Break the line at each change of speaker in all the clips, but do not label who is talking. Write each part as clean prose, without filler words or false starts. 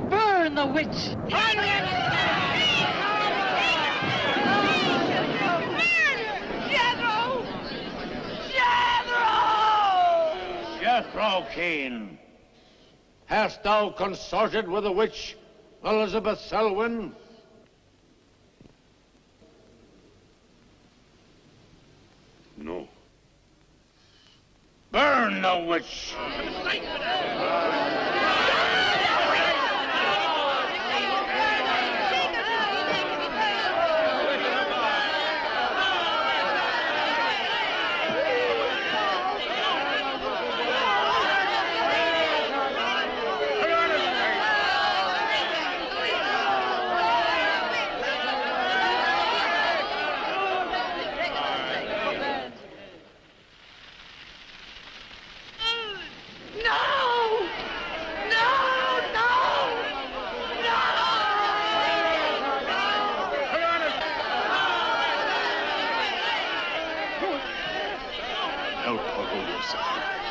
Burn the witch!
Jethro Keen, hast thou consorted with the witch Elizabeth Selwyn?
No.
Burn the witch!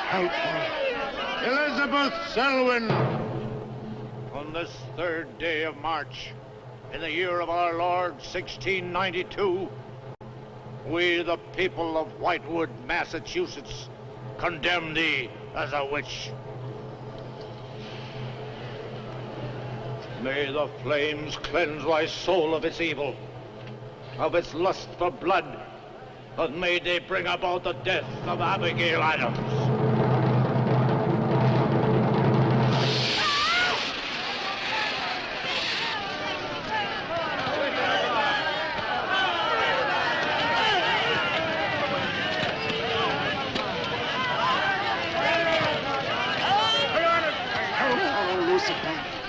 Help her.
Elizabeth Selwyn, on this 3rd day of March, in the year of our Lord 1692, we, the people of Whitewood, Massachusetts, condemn thee as a witch. May the flames cleanse thy soul of its evil, of its lust for blood, and may they bring about the death of Abigail Adams.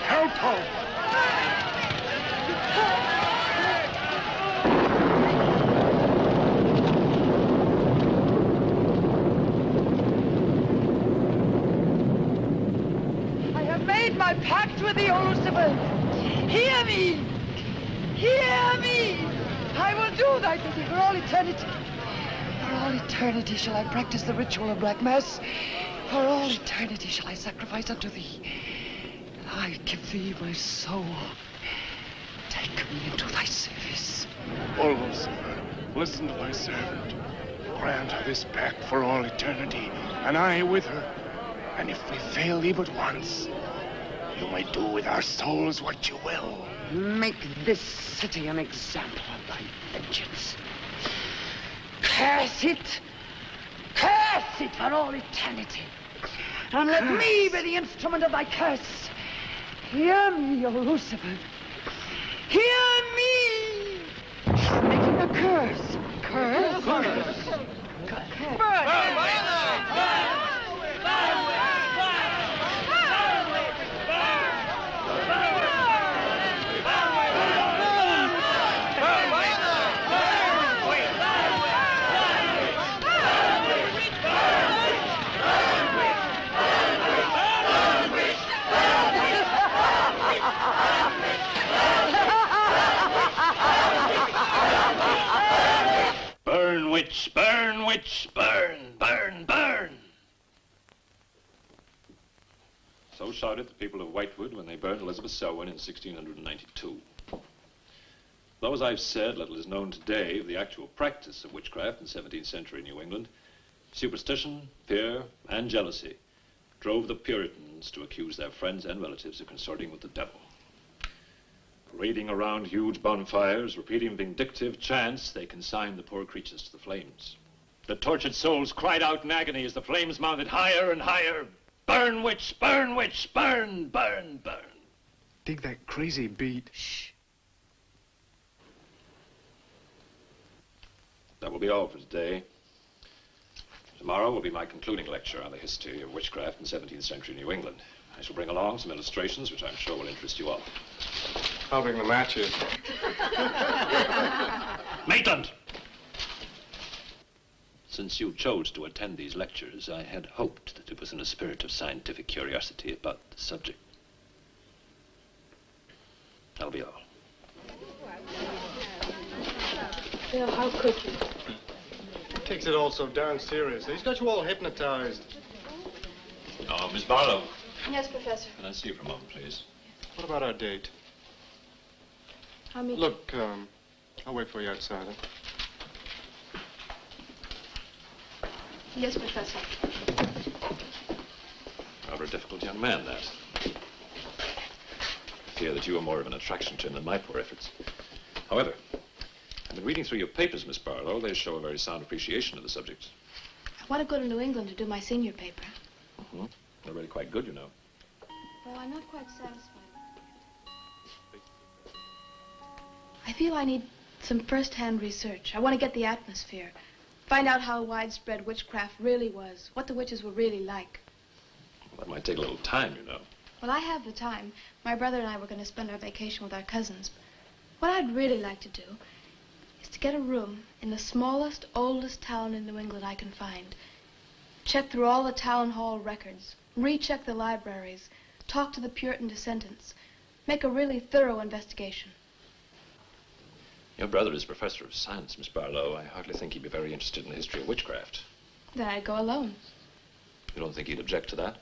Help her!
I have made my pact with the Lucifer. Hear me! Hear me! I will do thy bidding for all eternity. For all eternity shall I practice the ritual of Black Mass. For all eternity shall I sacrifice unto thee. I give thee my soul. Take me into thy service.
O Lucifer, listen to thy servant. Grant her this pact for all eternity, and I with her. And if we fail thee but once, you may do with our souls what you will.
Make this city an example of thy vengeance. Curse it! Curse it for all eternity! And let me be the instrument of thy curse. Hear me, O Lucifer. Hear me! Making a curse. Curse? Curse. Burn!
Burn, witch, burn, witch, burn, burn, burn.
So shouted the people of Whitewood when they burned Elizabeth Selwyn in 1692. Though, as I've said, little is known today of the actual practice of witchcraft in 17th century New England, superstition, fear, and jealousy drove the Puritans to accuse their friends and relatives of consorting with the devil. Parading around huge bonfires, repeating vindictive chants, they consigned the poor creatures to the flames. The tortured souls cried out in agony as the flames mounted higher and higher. Burn, witch, burn, witch, burn, burn, burn.
Dig that crazy beat.
Shh.
That will be all for today. Tomorrow will be my concluding lecture on the history of witchcraft in 17th century New England. I shall bring along some illustrations which I'm sure will interest you all.
I'll bring the matches.
Maitland! Since you chose to attend these lectures, I had hoped that it was in a spirit of scientific curiosity about the subject. That'll be all.
Bill, how could you?
He takes it all so darn seriously. He's got you all hypnotized.
Oh, Miss Barlow.
Yes, Professor.
Can I see you for a moment, please?
What about our date?
I'll meet
Look, I'll wait for you outside. Huh?
you. Yes, Professor.
Rather a difficult young man, that. I fear that you are more of an attraction to him than my poor efforts. However, I've been reading through your papers, Miss Barlow. They show a very sound appreciation of the subject.
I want to go to New England to do my senior paper.
Mm-hmm. They're really quite good, you know.
Well, I'm not quite satisfied. I feel I need some first-hand research. I want to get the atmosphere. Find out how widespread witchcraft really was. What the witches were really like.
Well, that might take a little time, you know.
Well, I have the time. My brother and I were going to spend our vacation with our cousins. What I'd really like to do is to get a room in the smallest, oldest town in New England I can find. Check through all the town hall records. Recheck the libraries. Talk to the Puritan descendants. Make a really thorough investigation.
Your brother is professor of science, Miss Barlow. I hardly think he'd be very interested in the history of witchcraft.
Then I'd go alone.
You don't think he'd object to that?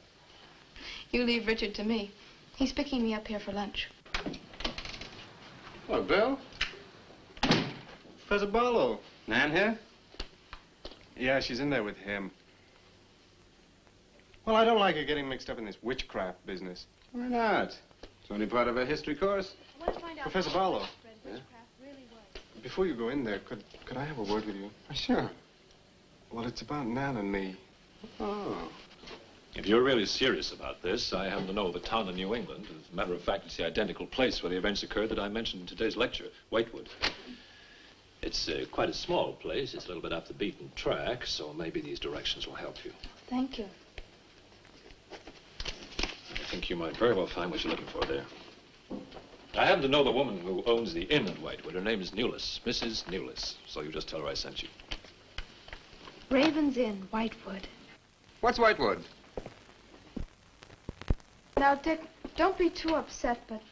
You leave Richard to me. He's picking me up here for lunch.
Hello, Bill. Professor Barlow.
Nan here?
Yeah, she's in there with him. Well, I don't like her getting mixed up in this witchcraft business.
Why not? It's only part of a history course.
I want to find out
Professor
how
Barlow.
widespread witchcraft really was.
Before you go in there, could I have a word with you?
Sure.
Well, it's about Nan and me.
Oh.
If you're really serious about this, I happen to know of a town in New England. As a matter of fact, it's the identical place where the events occurred that I mentioned in today's lecture, Whitewood. It's quite a small place. It's a little bit off the beaten track, so maybe these directions will help you.
Thank you.
I think you might very well find what you're looking for there. I happen to know the woman who owns the inn at Whitewood. Her name is Newless, Mrs. Newless. So you just tell her I sent you.
Raven's Inn, Whitewood.
What's Whitewood?
Now, Dick, don't be too upset, but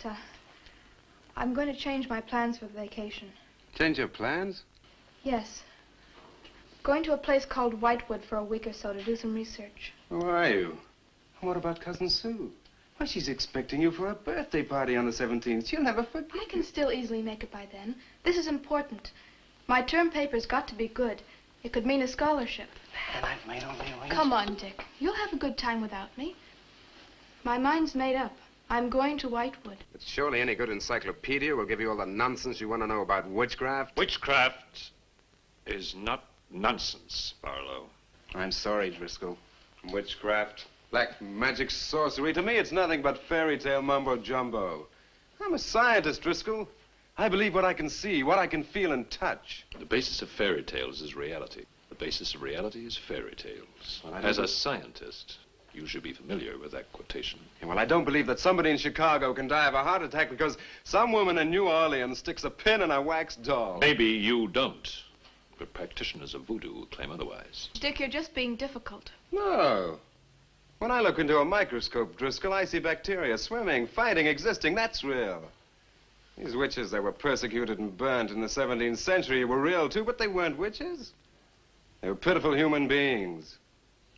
I'm going to change my plans for the vacation.
Change your plans?
Yes. Going to a place called Whitewood for a week or so to do some research.
Who are you? What about Cousin Sue? Why, she's expecting you for a birthday party on the 17th. She'll never forget.
I can still easily make it by then. This is important. My term paper's got to be good. It could mean a scholarship.
And I've made all the arrangements.
Come on, Dick. You'll have a good time without me. My mind's made up. I'm going to Whitewood.
But surely any good encyclopedia will give you all the nonsense you want to know about witchcraft.
Witchcraft is not nonsense, Barlow.
I'm sorry, Driscoll. Witchcraft, black magic, sorcery. To me, it's nothing but fairy tale mumbo-jumbo. I'm a scientist, Driscoll. I believe what I can see, what I can feel and touch.
The basis of fairy tales is reality. The basis of reality is fairy tales.
Well,
As a scientist, you should be familiar with that quotation.
Yeah, well, I don't believe that somebody in Chicago can die of a heart attack because some woman in New Orleans sticks a pin in a wax doll.
Maybe you don't, but practitioners of voodoo claim otherwise.
Dick, you're just being difficult.
No. When I look into a microscope, Driscoll, I see bacteria swimming, fighting, existing. That's real. These witches that were persecuted and burnt in the 17th century were real, too, but they weren't witches. They were pitiful human beings,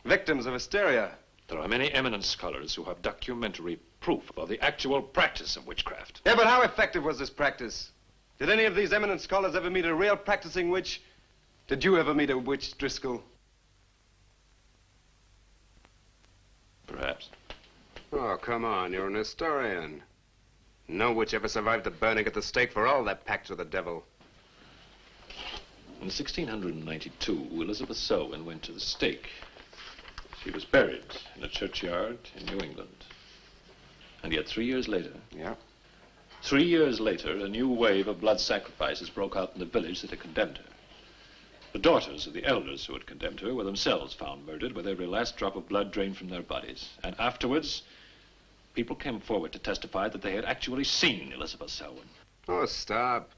victims of hysteria.
There are many eminent scholars who have documentary proof of the actual practice of witchcraft.
Yeah, but how effective was this practice? Did any of these eminent scholars ever meet a real practicing witch? Did you ever meet a witch, Driscoll?
Perhaps.
Oh, come on, you're an historian. No witch ever survived the burning at the stake for all that pact with the devil.
In 1692, Elizabeth Selwyn went to the stake. She was buried in a churchyard in New England. And yet 3 years later...
Yeah?
3 years later, a new wave of blood sacrifices broke out in the village that had condemned her. The daughters of the elders who had condemned her were themselves found murdered with every last drop of blood drained from their bodies. And afterwards, people came forward to testify that they had actually seen Elizabeth Selwyn.
Oh, stop.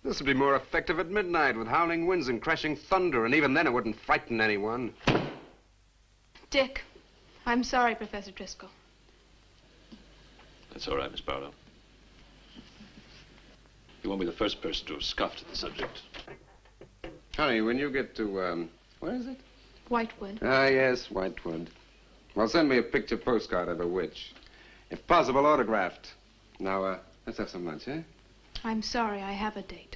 This would be more effective at midnight with howling winds and crashing thunder, and even then it wouldn't frighten anyone.
Dick, I'm sorry, Professor Driscoll.
That's all right, Miss Barlow. You won't be the first person to have scoffed at the subject.
Honey, when you get to, where is it?
Whitewood.
Ah, yes, Whitewood. Well, send me a picture postcard of a witch. If possible, autographed. Now, let's have some lunch, eh?
I'm sorry, I have a date.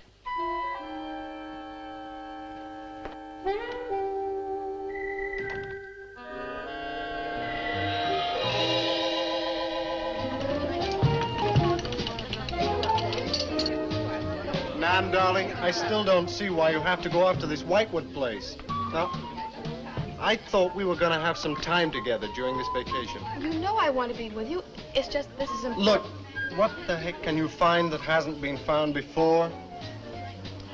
Nan, darling, I still don't see why you have to go off to this Whitewood place. Now, I thought we were going to have some time together during this vacation.
You know I want to be with you. It's just this is important.
Look, what the heck can you find that hasn't been found before?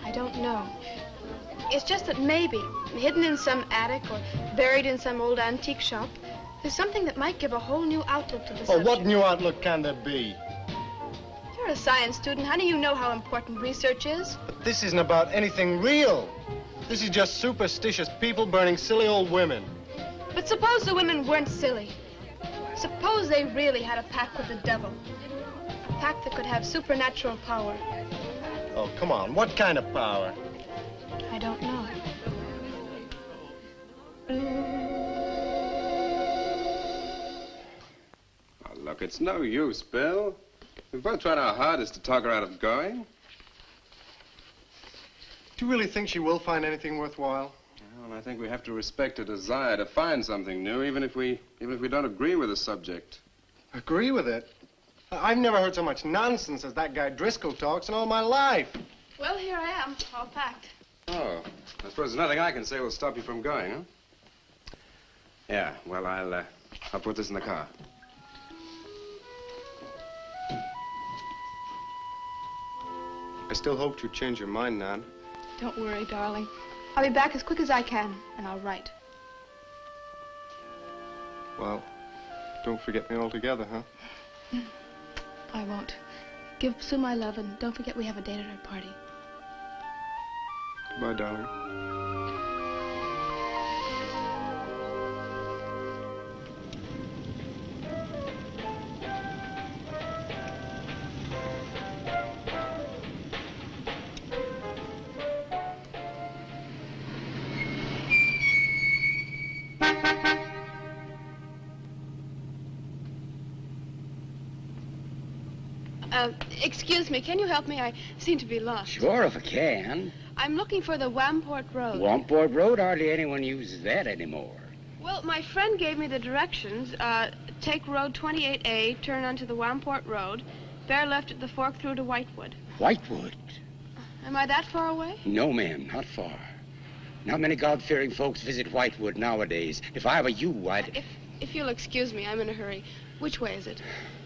I don't know. It's just that maybe, hidden in some attic or buried in some old antique shop, there's something that might give a whole new outlook to the subject.
Oh, what new outlook can there be?
You're a science student, honey. You know how important research is.
But this isn't about anything real. This is just superstitious people burning silly old women.
But suppose the women weren't silly. Suppose they really had a pact with the devil. A pact that could have supernatural power.
Oh, come on. What kind of power?
I don't know.
Oh, look, it's no use, Bill. We've both tried our hardest to talk her out of going.
Do you really think she will find anything worthwhile?
Well, I think we have to respect her desire to find something new, even if we don't agree with the subject.
Agree with it? I've never heard so much nonsense as that guy Driscoll talks in all my life.
Well, here I am, all packed.
Oh, I suppose there's nothing I can say will stop you from going, huh? Yeah, well, I'll put this in the car.
I still hoped you'd change your mind, Nan.
Don't worry, darling. I'll be back as quick as I can, and I'll write.
Well, don't forget me altogether, huh?
I won't. Give Sue my love, and don't forget we have a date at her party.
Goodbye, darling.
Excuse me, can you help me? I seem to be lost.
Sure, if I can.
I'm looking for the Wamport Road.
Wamport Road, hardly anyone uses that anymore.
Well, my friend gave me the directions. Take Road 28A, turn onto the Wamport Road, bear left at the fork through to Whitewood.
Whitewood?
Am I that far away?
No, ma'am, not far. Not many God-fearing folks visit Whitewood nowadays. If I were you, I'd...
If you'll excuse me, I'm in a hurry. Which way is it?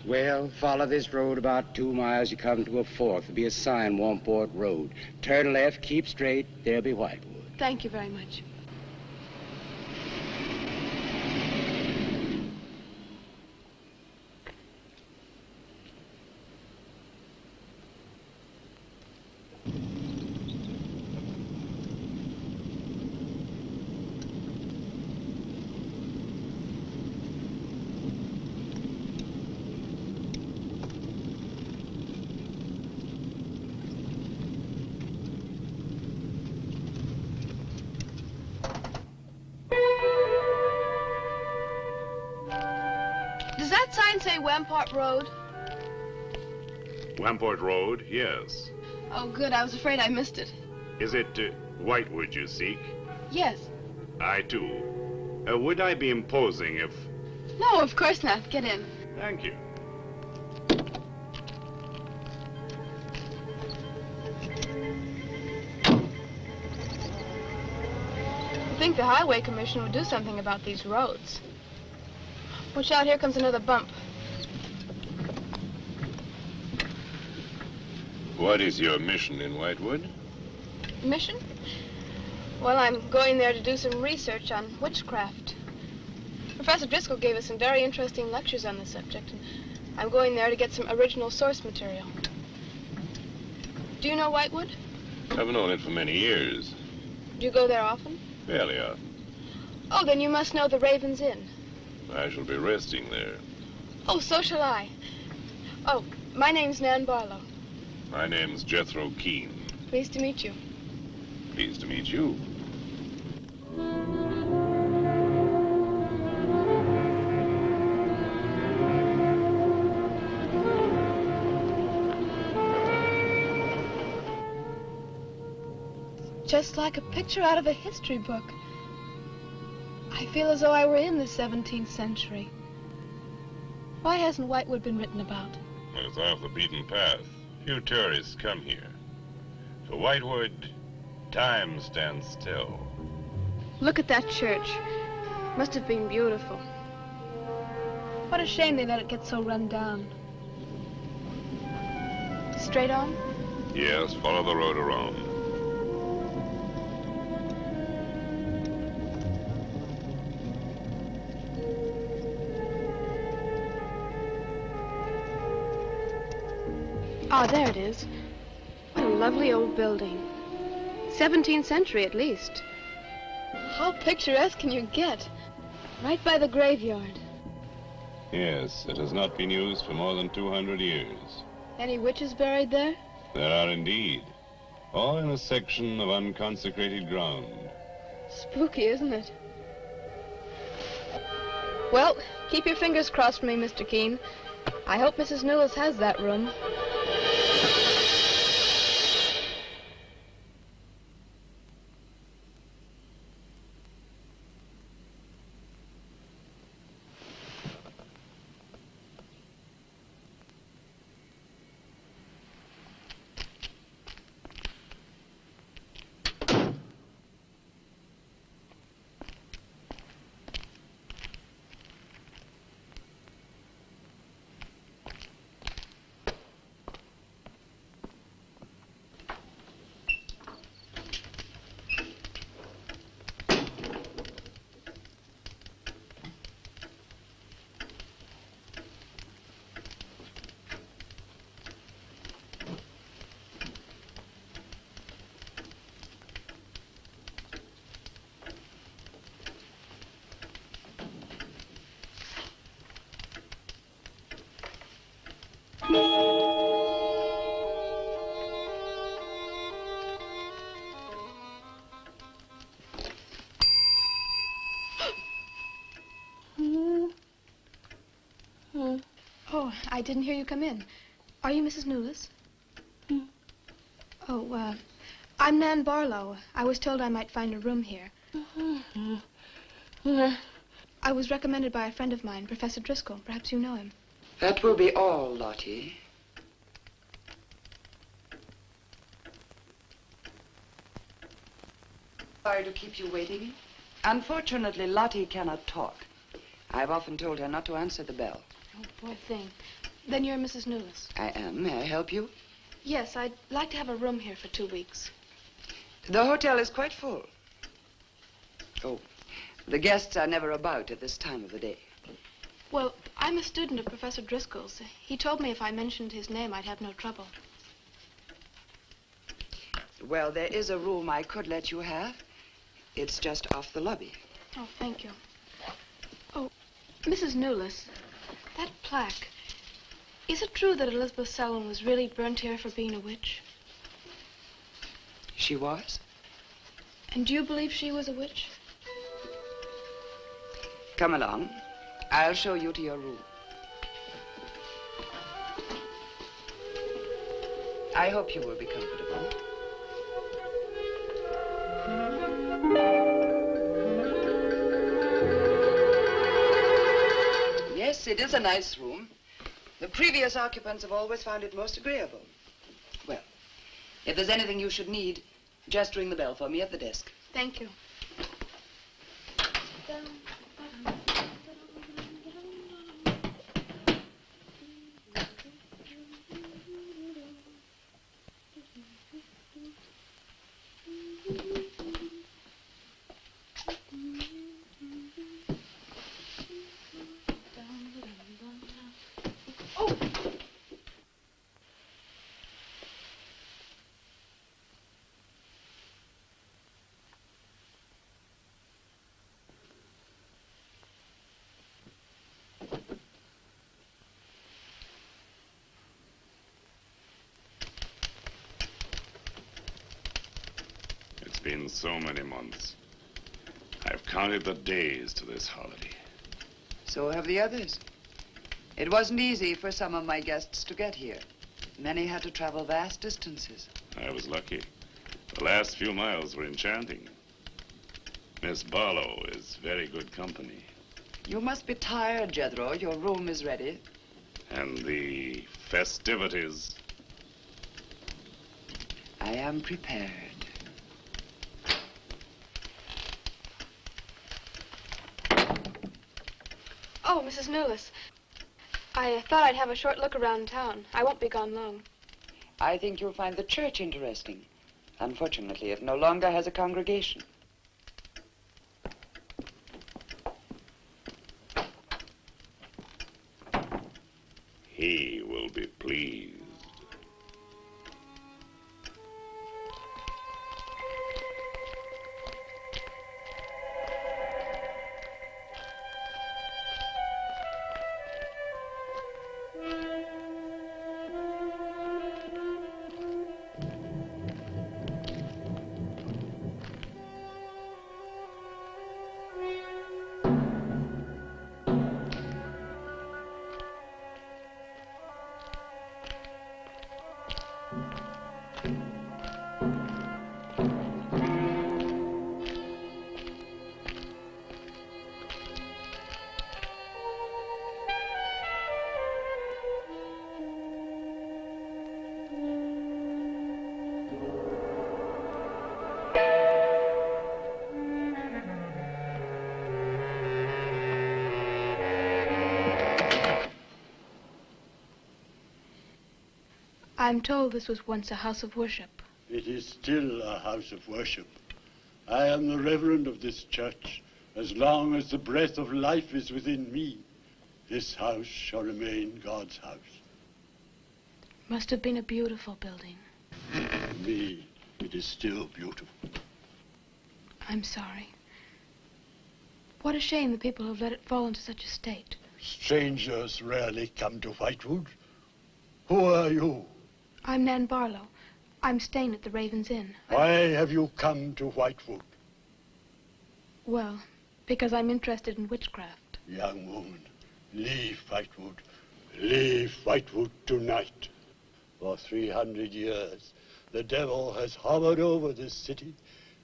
Well, follow this road about 2 miles. You come to a fork. There'll be a sign, Wamport Road. Turn left, keep straight. There'll be Whitewood.
Thank you very much. Does that sign say Wamport Road?
Wamport Road, yes.
Oh, good. I was afraid I missed it.
Is it Whitewood you seek?
Yes.
I, too. Would I be imposing if...
No, of course not. Get in.
Thank you.
I think the Highway Commission would do something about these roads. Watch out, here comes another bump.
What is your mission in Whitewood?
Mission? Well, I'm going there to do some research on witchcraft. Professor Driscoll gave us some very interesting lectures on the subject, and I'm going there to get some original source material. Do you know Whitewood?
I've known it for many years.
Do you go there often?
Fairly often.
Oh, then you must know the Raven's Inn.
I shall be resting there.
Oh, so shall I. Oh, my name's Nan Barlow.
My name's Jethro Keene.
Pleased to meet you.
Pleased to meet you.
Just like a picture out of a history book. I feel as though I were in the 17th century. Why hasn't Whitewood been written about?
It's off the beaten path. Few tourists come here. For Whitewood, time stands still.
Look at that church. Must have been beautiful. What a shame they let it get so run down. Straight on?
Yes, follow the road around.
Ah, there it is. What a lovely old building. 17th century, at least. How picturesque can you get? Right by the graveyard.
Yes, it has not been used for more than 200 years.
Any witches buried there?
There are indeed. All in a section of unconsecrated ground.
Spooky, isn't it? Well, keep your fingers crossed for me, Mr. Keene. I hope Mrs. Newell has that room. Oh, I didn't hear you come in. Are you Mrs. Newless? Oh, I'm Nan Barlow. I was told I might find a room here. I was recommended by a friend of mine, Professor Driscoll. Perhaps you know him.
That will be all, Lottie. Sorry to keep you waiting. Unfortunately, Lottie cannot talk. I've often told her not to answer the bell.
Oh, poor thing. Then you're Mrs. Newless.
I am. May I help you?
Yes, I'd like to have a room here for 2 weeks.
The hotel is quite full. Oh, the guests are never about at this time of the day.
Well, I'm a student of Professor Driscoll's. He told me if I mentioned his name, I'd have no trouble.
Well, there is a room I could let you have. It's just off the lobby.
Oh, thank you. Oh, Mrs. Newless, that plaque. Is it true that Elizabeth Selwyn was really burnt here for being a witch?
She was?
And do you believe she was a witch?
Come along. I'll show you to your room. I hope you will be comfortable. Yes, it is a nice room. The previous occupants have always found it most agreeable. Well, if there's anything you should need, just ring the bell for me at the desk.
Thank you. Oh,
been so many months. I've counted the days to this holiday.
So have the others. It wasn't easy for some of my guests to get here. Many had to travel vast distances.
I was lucky. The last few miles were enchanting. Miss Barlow is very good company.
You must be tired, Jethro. Your room is ready.
And the festivities.
I am prepared.
Oh, Mrs. Newless. I thought I'd have a short look around town. I won't be gone long.
I think you'll find the church interesting. Unfortunately, it no longer has a congregation.
He will be pleased.
I'm told this was once a house of worship.
It is still a house of worship. I am the reverend of this church. As long as the breath of life is within me, this house shall remain God's house.
Must have been a beautiful building.
To me, it is still beautiful.
I'm sorry. What a shame the people have let it fall into such a state.
Strangers rarely come to Whitewood. Who are you?
I'm Nan Barlow. I'm staying at the Raven's Inn.
Why have you come to Whitewood?
Well, because I'm interested in witchcraft.
Young woman, leave Whitewood. Leave Whitewood tonight. For 300 years, the devil has hovered over this city,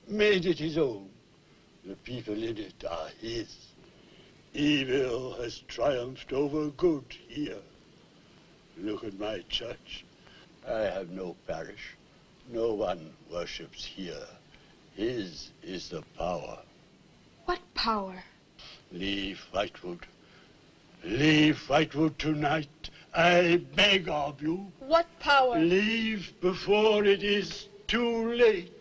made it his own. The people in it are his. Evil has triumphed over good here. Look at my church. I have no parish. No one worships here. His is the power.
What power?
Leave Whitewood. Leave Whitewood tonight. I beg of you.
What power?
Leave before it is too late.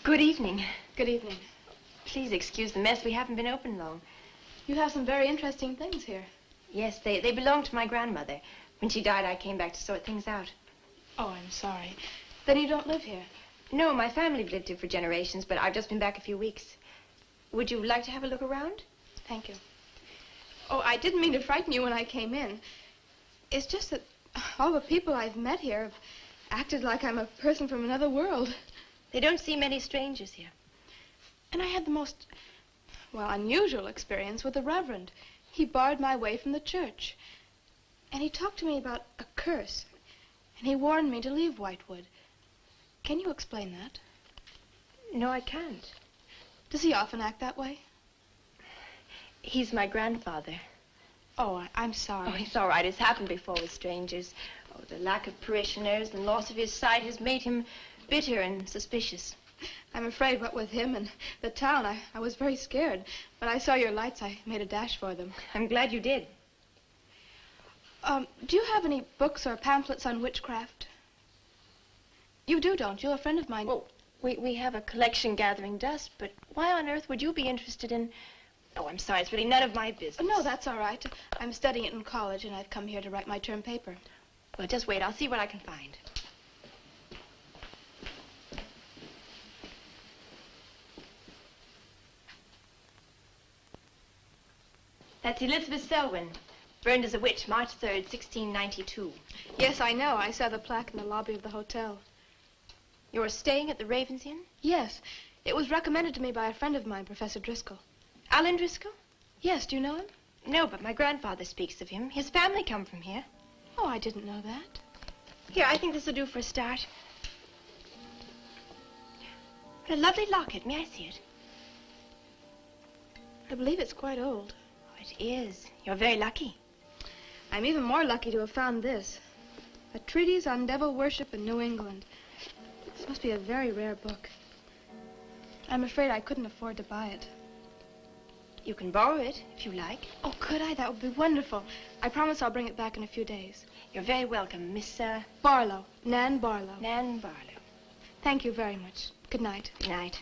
Good evening.
Good evening.
Please excuse the mess. We haven't been open long.
You have some very interesting things here.
Yes, they belong to my grandmother. When she died, I came back to sort things out.
Oh, I'm sorry. Then you don't live here?
No, my family have lived here for generations, but I've just been back a few weeks. Would you like to have a look around?
Thank you. Oh, I didn't mean to frighten you when I came in. It's just that all the people I've met here have acted like I'm a person from another world.
They don't see many strangers here.
And I had the most, well, unusual experience with the Reverend. He barred my way from the church. And he talked to me about a curse. And he warned me to leave Whitewood. Can you explain that?
No, I can't.
Does he often act that way?
He's my grandfather.
Oh, I'm sorry.
Oh, it's all right. It's happened before with strangers. Oh, the lack of parishioners and loss of his sight has made him bitter and suspicious.
I'm afraid what with him and the town, I was very scared. When I saw your lights, I made a dash for them.
I'm glad you did.
Do you have any books or pamphlets on witchcraft? You do, don't you? A friend of mine...
Well, we have a collection gathering dust, but why on earth would you be interested in... Oh, I'm sorry. It's really none of my business.
No, that's all right. I'm studying it in college, and I've come here to write my term paper.
Well, just wait. I'll see what I can find. That's Elizabeth Selwyn, burned as a witch, March 3rd, 1692.
Yes, I know. I saw the plaque in the lobby of the hotel.
You're staying at the Ravens Inn?
Yes. It was recommended to me by a friend of mine, Professor Driscoll.
Alan Driscoll?
Yes, do you know him?
No, but my grandfather speaks of him. His family come from here.
Oh, I didn't know that.
Here, I think this will do for a start. What a lovely locket. May I see it?
I believe it's quite old.
Oh, it is. You're very lucky.
I'm even more lucky to have found this. A treatise on devil worship in New England. This must be a very rare book. I'm afraid I couldn't afford to buy it.
You can borrow it, if you like.
Oh, could I? That would be wonderful. I promise I'll bring it back in a few days.
You're very welcome, Miss,
Barlow. Nan Barlow.
Nan Barlow.
Thank you very much. Good night.
Good night.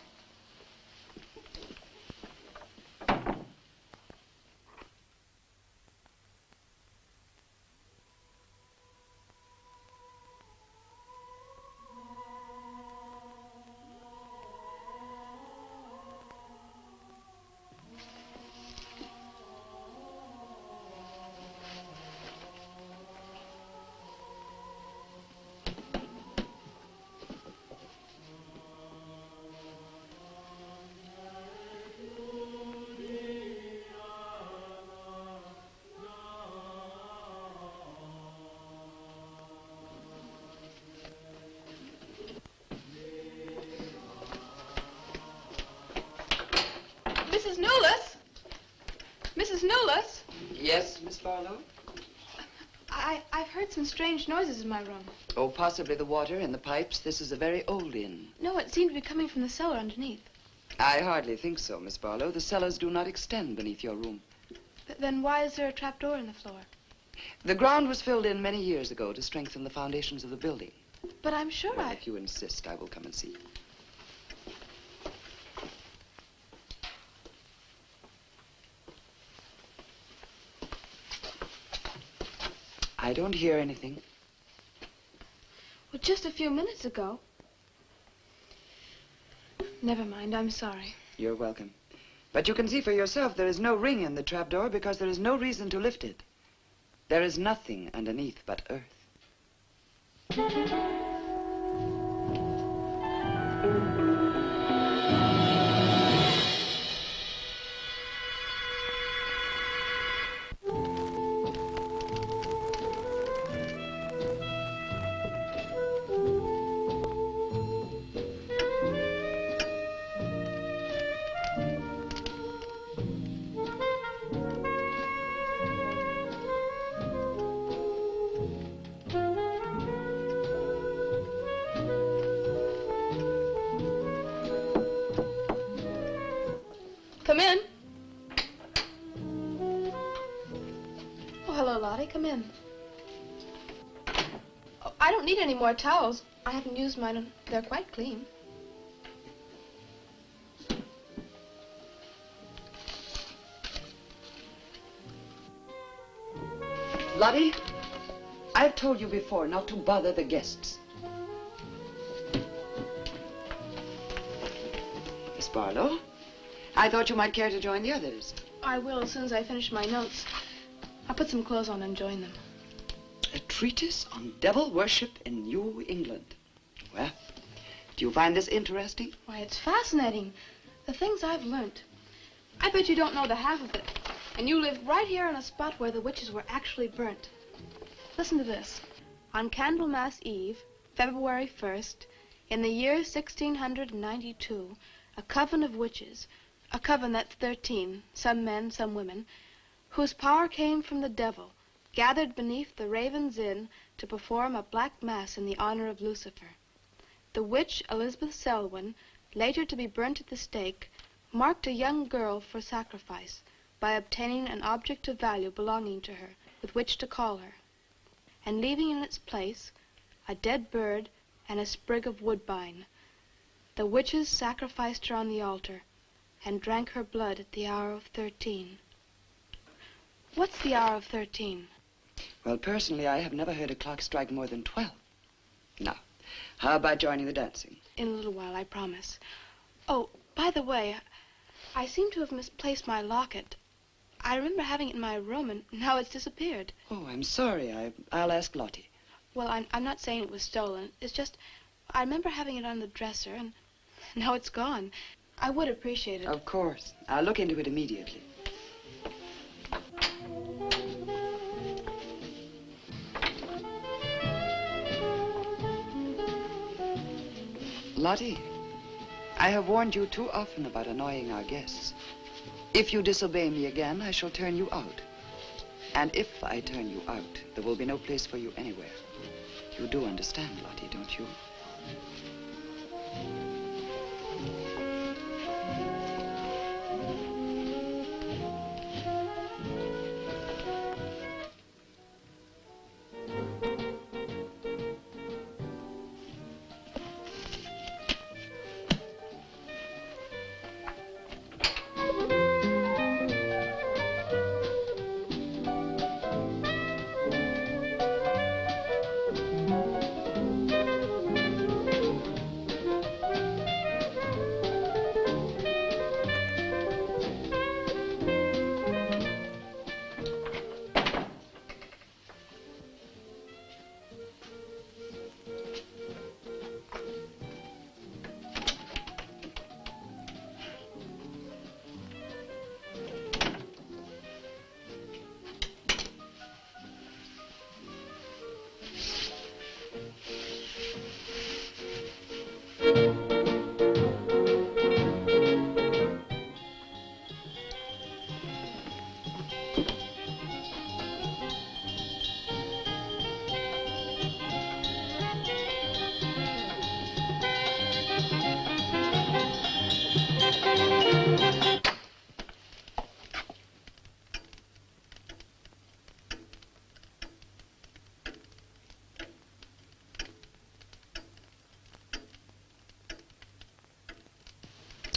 Mrs. Newless? Mrs. Newless?
Yes, Miss Barlow?
I've heard some strange noises in my room.
Oh, possibly the water and the pipes. This is a very old inn.
No, it seemed to be coming from the cellar underneath.
I hardly think so, Miss Barlow. The cellars do not extend beneath your room.
Then why is there a trapdoor in the floor?
The ground was filled in many years ago to strengthen the foundations of the building.
But I'm sure
Well, if you insist, I will come and see. I don't hear anything.
Well, just a few minutes ago. Never mind, I'm sorry.
You're welcome. But you can see for yourself there is no ring in the trapdoor because there is no reason to lift it. There is nothing underneath but earth.
Come in. Oh, hello, Lottie. Come in. Oh, I don't need any more towels. I haven't used mine, and they're quite clean.
Lottie, I've told you before not to bother the guests. Miss Barlow, I thought you might care to join the others.
I will as soon as I finish my notes. I'll put some clothes on and join them.
A treatise on devil worship in New England. Well, do you find this interesting?
Why, it's fascinating. The things I've learned. I bet you don't know the half of it. And you live right here on a spot where the witches were actually burnt. Listen to this. On Candlemas Eve, February 1st, in the year 1692, a coven of witches, a coven that's 13, some men, some women, whose power came from the devil, gathered beneath the Raven's Inn to perform a black mass in the honor of Lucifer. The witch Elizabeth Selwyn, later to be burnt at the stake, marked a young girl for sacrifice by obtaining an object of value belonging to her with which to call her, and leaving in its place a dead bird and a sprig of woodbine. The witches sacrificed her on the altar and drank her blood at the hour of 13. What's the hour of 13?
Well, personally, I have never heard a clock strike more than 12. Now, how about joining the dancing?
In a little while, I promise. Oh, by the way, I seem to have misplaced my locket. I remember having it in my room, and now it's disappeared.
Oh, I'm sorry. I'll ask Lottie.
Well, I'm not saying it was stolen. It's just, I remember having it on the dresser, and now it's gone. I would appreciate it.
Of course. I'll look into it immediately. Lottie, I have warned you too often about annoying our guests. If you disobey me again, I shall turn you out. And if I turn you out, there will be no place for you anywhere. You do understand, Lottie, don't you?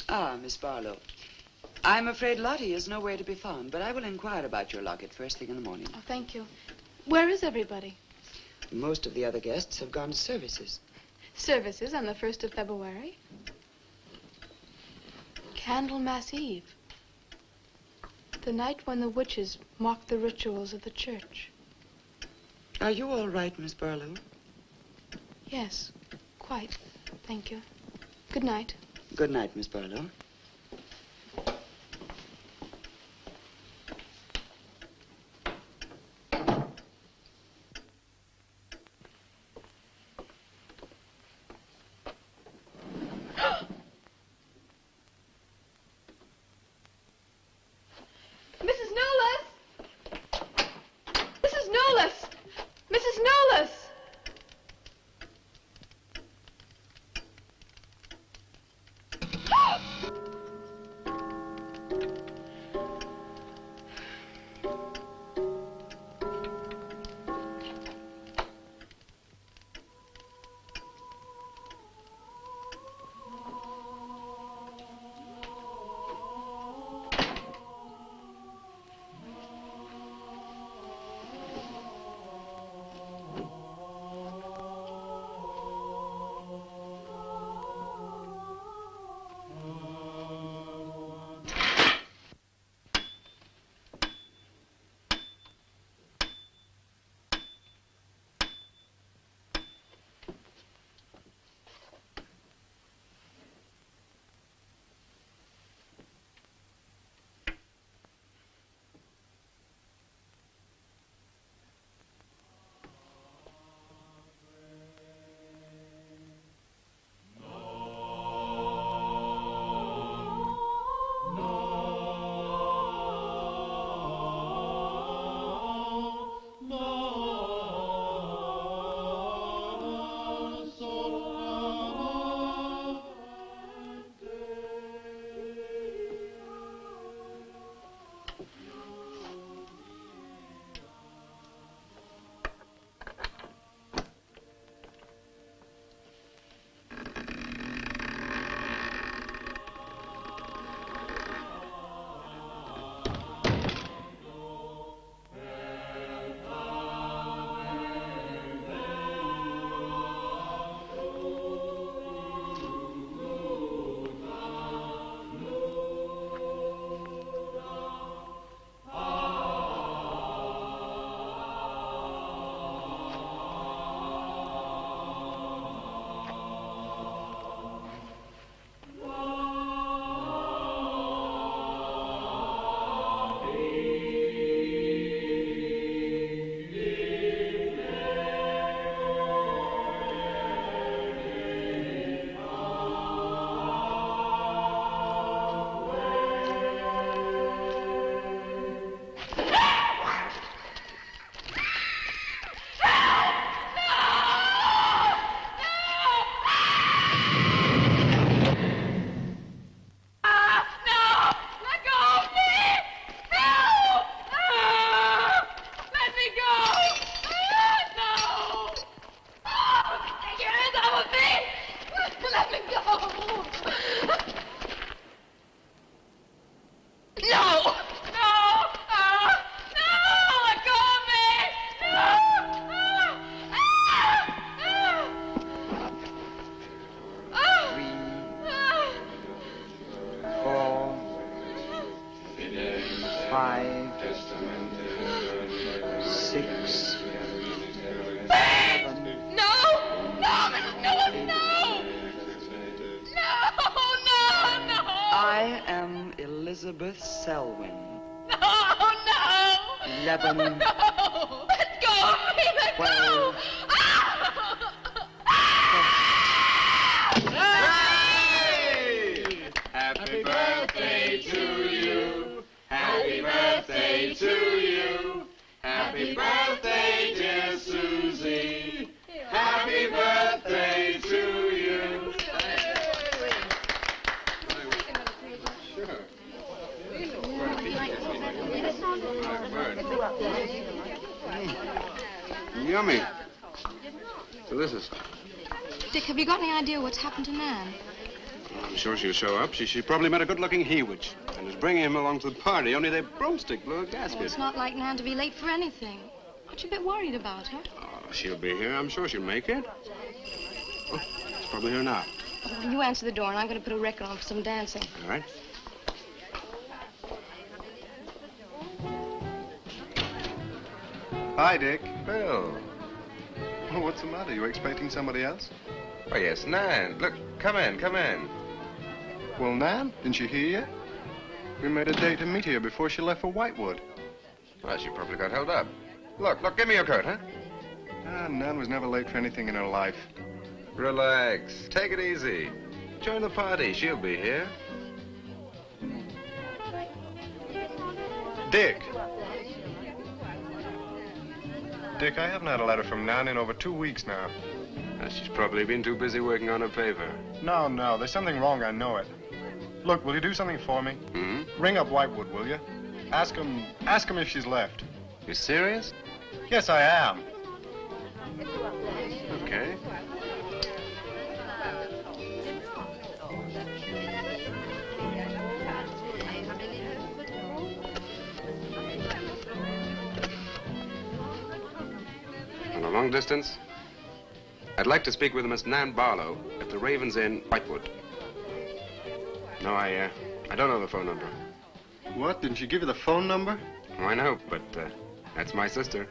Ah, Miss Barlow. I'm afraid Lottie is nowhere to be found, but I will inquire about your locket first thing in the morning.
Oh, thank you. Where is everybody?
Most of the other guests have gone to services.
Services on the 1st of February? Candlemas Eve. The night when the witches mocked the rituals of the church.
Are you all right, Miss Barlow?
Yes, quite. Thank you. Good night.
Good night, Miss Barlow.
Mrs. Knowles! Mrs. Knowles! Mrs. Knowles!
No! No! No! Let go of me! No!
5, 6, 7.
No! No, Mrs. Newell, no! No! No! No!
I am Elizabeth Selwyn.
No! No!
11.
No! Let go of me! Let
12.
go!
Happy birthday to you. Happy birthday to you. Happy birthday, dear Susie. Happy birthday to you. Yummy. Delicious.
Dick, have you got any idea what's happened to Nan?
I'm sure she'll show up. She probably met a good-looking he-witch and is bringing him along to the party, only their broomstick blew a gasket.
Well, it's not like Nan to be late for anything. Aren't you a bit worried about her?
Oh, she'll be here. I'm sure she'll make it. Oh, it's probably here now.
Well, you answer the door, and I'm going to put a record on for some dancing.
All right.
Hi, Dick.
Bill.
Oh, what's the matter? You expecting somebody else?
Oh, yes, Nan. Look, come in, come in.
Well, Nan, didn't she hear you? We made a date to meet here before she left for Whitewood.
Well, she probably got held up. Look, give me your coat, huh?
Ah, Nan was never late for anything in her life.
Relax. Take it easy. Join the party. She'll be here.
Dick. Dick, I haven't had a letter from Nan in over 2 weeks now.
She's probably been too busy working on her paper.
No, there's something wrong, I know it. Look, will you do something for me?
Hmm?
Ring up Whitewood, will you? Ask him if she's left.
You serious?
Yes, I am.
Okay. On a long distance? I'd like to speak with Miss Nan Barlow at the Raven's Inn, Whitewood. No, I don't know the phone number.
What? Didn't she give you the phone number?
Oh, I know, but that's my sister.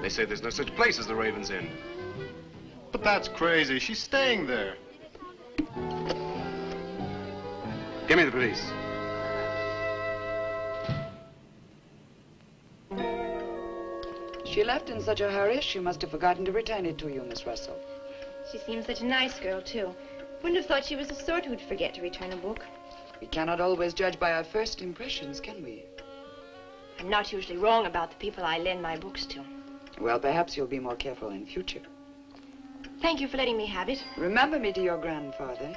They say there's no such place as the Raven's Inn.
But that's crazy. She's staying there.
Give me the police.
She left in such a hurry, she must have forgotten to return it to you, Miss Russell.
She seems such a nice girl, too. Wouldn't have thought she was the sort who'd forget to return a book.
We cannot always judge by our first impressions, can we?
I'm not usually wrong about the people I lend my books to.
Well, perhaps you'll be more careful in future.
Thank you for letting me have it.
Remember me to your grandfather.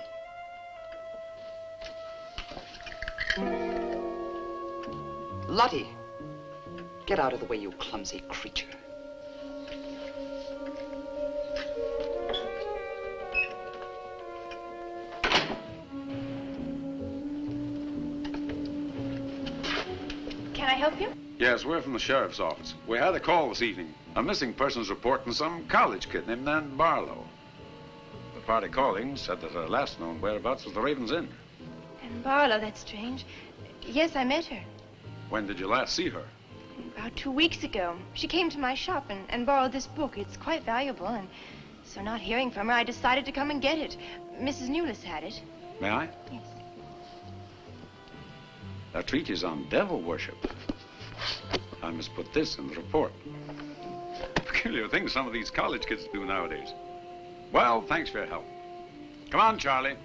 Lottie, get out of the way, you clumsy creature.
Can I help you?
Yes, we're from the sheriff's office. We had a call this evening. A missing persons report from some college kid named Nan Barlow. The party calling said that her last known whereabouts was the Raven's Inn.
And Barlow, that's strange. Yes, I met her.
When did you last see her?
About 2 weeks ago. She came to my shop and borrowed this book. It's quite valuable, and so not hearing from her, I decided to come and get it. Mrs. Newless had it.
May I?
Yes.
A treatise on devil worship. I must put this in the report. Peculiar things some of these college kids do nowadays. Well, thanks for your help. Come on, Charlie.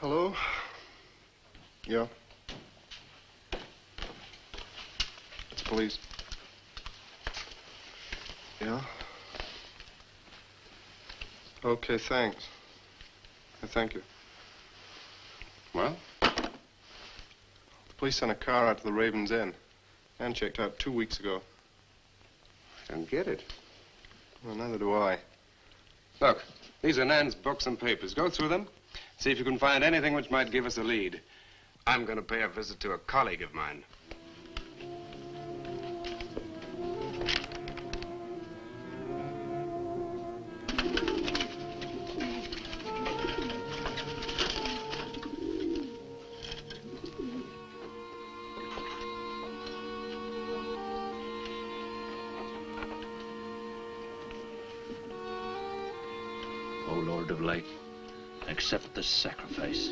Hello? Yeah? It's police. Yeah? Okay, thanks. Thank you.
Well?
The police sent a car out to the Raven's Inn. And checked out 2 weeks ago.
I don't get it.
Well, neither do I.
Look, these are Nan's books and papers. Go through them. See if you can find anything which might give us a lead. I'm going to pay a visit to a colleague of mine.
O Lord of Light, accept this sacrifice.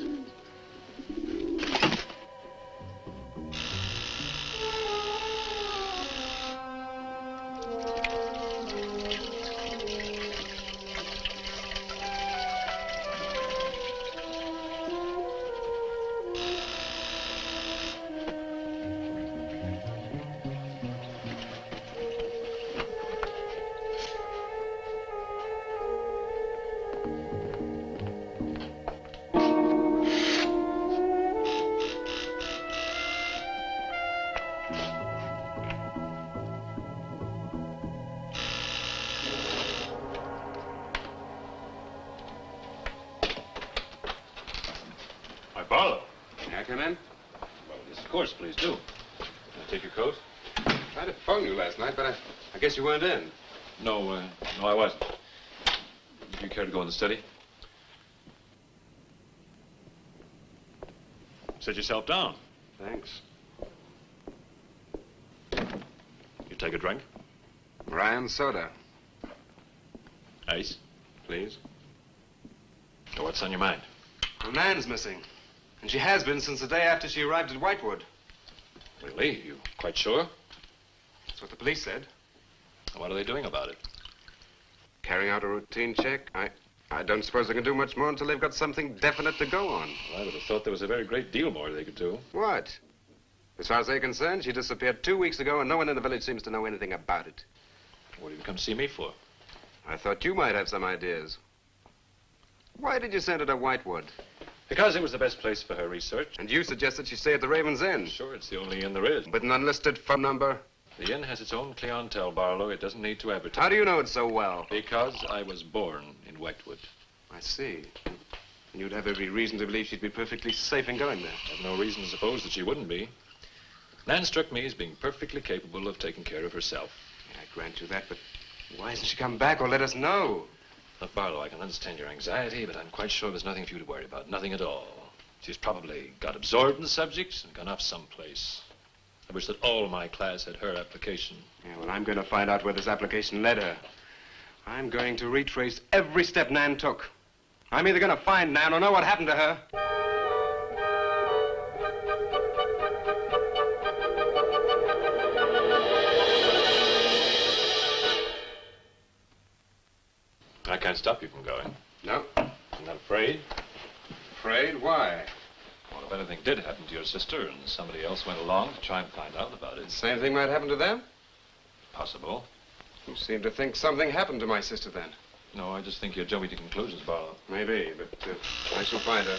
Barlow.
May I come in?
Well, yes, of course, please do. Can I take your coat?
I tried to phone you last night, but I guess you weren't in.
No, no, I wasn't. Would you care to go in the study? Sit yourself down.
Thanks.
You take a drink?
Ryan soda.
Ice, please. So what's on your mind?
Well, Nan's missing. And she has been since the day after she arrived at Whitewood.
Really? You quite sure?
That's what the police said.
What are they doing about it?
Carrying out a routine check. I don't suppose they can do much more until they've got something definite to go on.
Well, I would have thought there was a very great deal more they could do.
What? As far as they're concerned, she disappeared 2 weeks ago, and no one in the village seems to know anything about it.
What have you come to see me for?
I thought you might have some ideas. Why did you send her to Whitewood?
Because it was the best place for her research.
And you suggested she stay at the Raven's Inn.
Sure, it's the only inn there is.
With an unlisted phone number?
The inn has its own clientele, Barlow. It doesn't need to advertise.
How do you know it so well?
Because I was born in Whitewood.
I see. And you'd have every reason to believe she'd be perfectly safe in going there.
I have no reason to suppose that she wouldn't be. Nan struck me as being perfectly capable of taking care of herself.
Yeah, I grant you that, but why hasn't she come back or let us know?
Look, Barlow, I can understand your anxiety, but I'm quite sure there's nothing for you to worry about. Nothing at all. She's probably got absorbed in the subjects and gone off someplace. I wish that all my class had her application.
Yeah, well, I'm going to find out where this application led her. I'm going to retrace every step Nan took. I'm either going to find Nan or know what happened to her.
I can't stop you from going.
No.
I'm not afraid.
Afraid? Why?
Well, if anything did happen to your sister and somebody else went along to try and find out about it.
Same thing might happen to them?
Possible.
You seem to think something happened to my sister then.
No, I just think you're jumping to conclusions, Barlow.
Maybe, but I shall find her.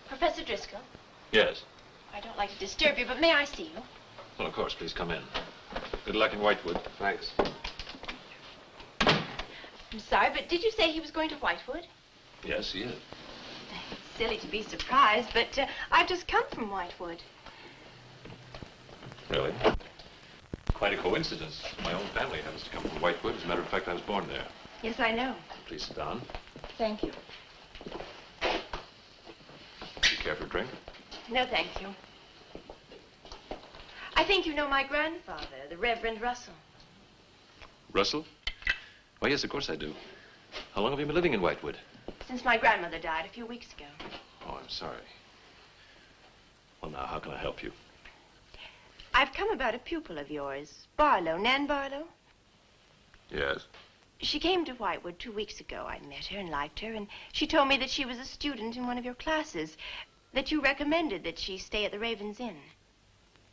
Professor Driscoll,
Yes.
I don't like to disturb you, but may I see you?
Well, of course, please come in. Good luck in Whitewood.
Thanks.
I'm sorry, but did you say he was going to Whitewood?
Yes, he is.
It's silly to be surprised, but I've just come from Whitewood.
Really? Quite a coincidence. My own family happens to come from Whitewood. As a matter of fact, I was born there.
Yes, I know.
Please sit down.
Thank you.
Do you care for a drink?
No, thank you. I think you know my grandfather, the Reverend Russell.
Russell? Oh, yes, of course I do. How long have you been living in Whitewood?
Since my grandmother died a few weeks ago.
Oh, I'm sorry. Well, now, how can I help you?
I've come about a pupil of yours, Barlow, Nan Barlow.
Yes.
She came to Whitewood 2 weeks ago. I met her and liked her, and she told me that she was a student in one of your classes, that you recommended that she stay at the Raven's Inn.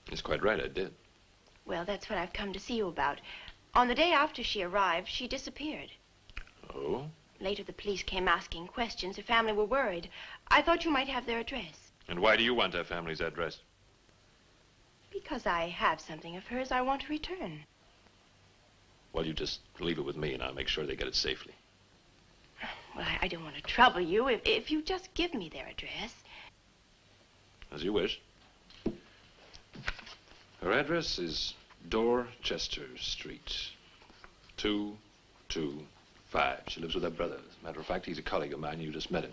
That's quite right, I did.
Well, that's what I've come to see you about. On the day after she arrived, she disappeared.
Oh?
Later, the police came asking questions. Her family were worried. I thought you might have their address.
And why do you want her family's address?
Because I have something of hers I want to return.
Well, you just leave it with me, and I'll make sure they get it safely.
Well, I don't want to trouble you. If you just give me their address.
As you wish. Her address is Dorchester Street, 225. She lives with her brother. As a matter of fact, he's a colleague of mine. You just met him.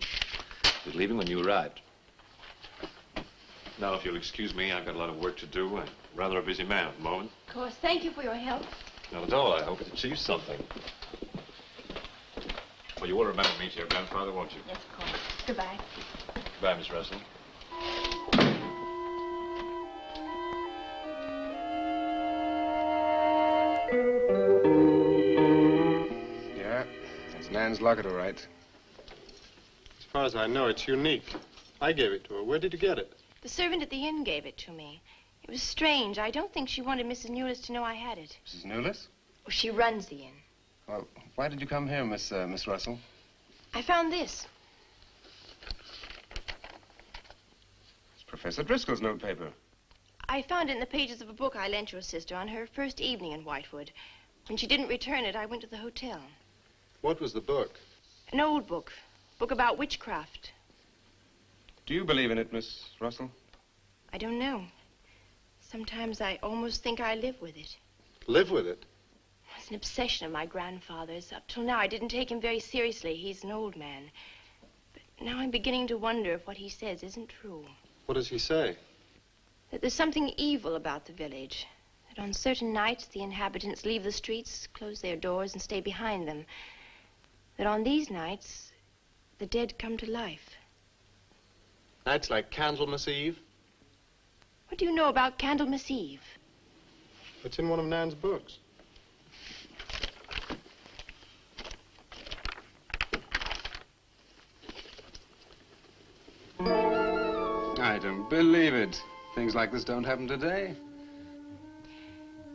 He was leaving when you arrived. Now, if you'll excuse me, I've got a lot of work to do. I'm rather a busy man at the moment.
Of course. Thank you for your help.
Not at all. I hope it achieves something. Well, you will remember me to your grandfather, won't you?
Yes, of course. Goodbye.
Goodbye, Miss Russell.
Yeah, that's Nan's locket, all right.
As far as I know, it's unique. I gave it to her. Where did you get it?
The servant at the inn gave it to me. It was strange. I don't think she wanted Mrs. Newless to know I had it.
Mrs. Newless?
Oh, she runs the inn.
Well, why did you come here, Miss Russell?
I found this.
It's Professor Driscoll's notepaper.
I found it in the pages of a book I lent your sister on her first evening in Whitewood. When she didn't return it, I went to the hotel.
What was the book?
An old book. Book about witchcraft.
Do you believe in it, Miss Russell?
I don't know. Sometimes I almost think I live with it.
Live with it?
It's an obsession of my grandfather's. Up till now, I didn't take him very seriously. He's an old man. But now I'm beginning to wonder if what he says isn't true.
What does he say?
That there's something evil about the village. That on certain nights, the inhabitants leave the streets, close their doors, and stay behind them. That on these nights, the dead come to life.
Nights like Candlemas Eve?
What do you know about Candlemas Eve?
It's in one of Nan's books.
I don't believe it. Things like this don't happen today.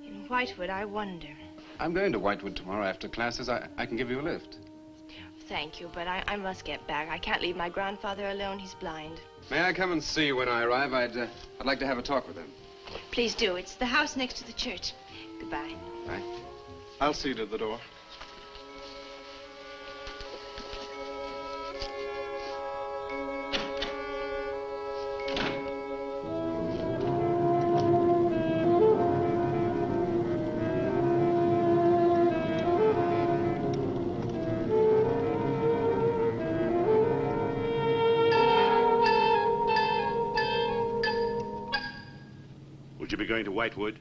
In Whitewood, I wonder.
I'm going to Whitewood tomorrow after classes. I can give you a lift.
Thank you, but I must get back. I can't leave my grandfather alone. He's blind.
May I come and see you when I arrive? I'd like to have a talk with him.
Please do. It's the house next to the church. Goodbye.
Bye.
I'll see you to the door.
Would you be going to Whitewood?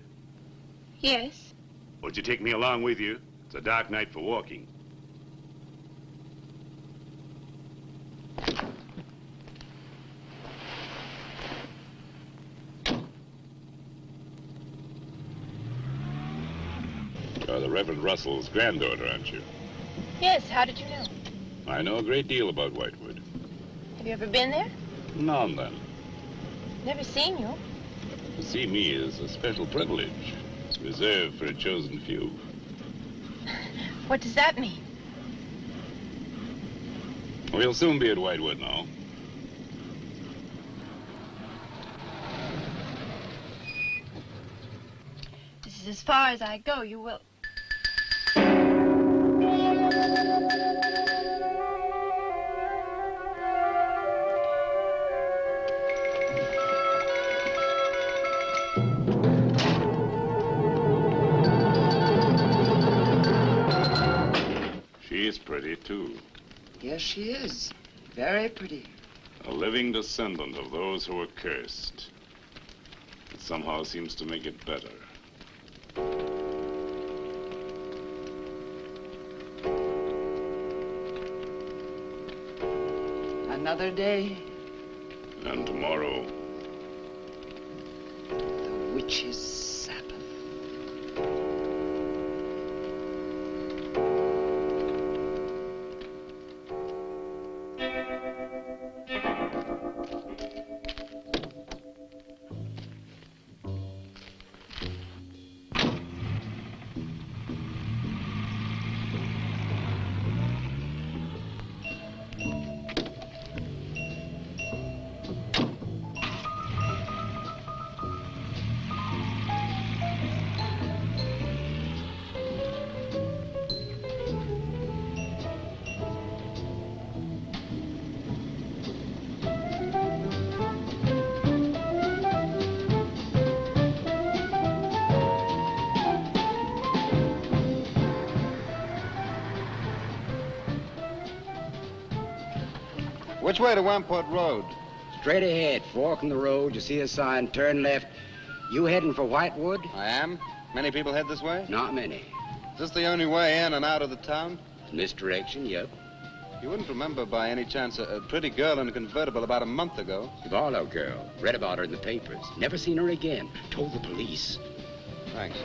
Yes.
Would you take me along with you? It's a dark night for walking. You're the Reverend Russell's granddaughter, aren't you?
Yes, how did you know?
I know a great deal about Whitewood.
Have you ever been there?
Now and then.
Never seen you.
To see me is a special privilege. It's reserved for a chosen few.
What does that mean?
We'll soon be at Whitewood now.
This is as far as I go. You will...
She is pretty, too.
Yes, she is. Very pretty.
A living descendant of those who were cursed. It somehow seems to make it better.
Another day.
And tomorrow.
The witch's Sabbath.
Which way to Wamport Road?
Straight ahead, fork in the road, you see a sign, turn left. You heading for Whitewood?
I am. Many people head this way?
Not many.
Is this the only way in and out of the town?
Misdirection, yep.
You wouldn't remember by any chance a pretty girl in a convertible about a month ago?
Barlow girl. Read about her in the papers. Never seen her again. Told the police.
Thanks.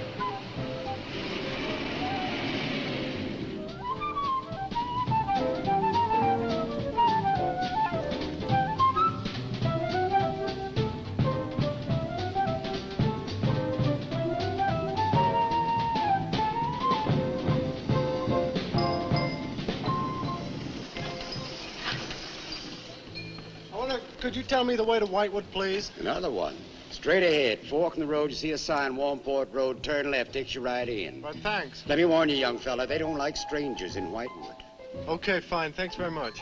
Could you tell me the way to Whitewood, please?
Another one. Straight ahead, fork in the road, you see a sign, Wamport Road, turn left, takes you right in.
Well, thanks.
Let me warn you, young fella, they don't like strangers in Whitewood.
Okay, fine. Thanks very much.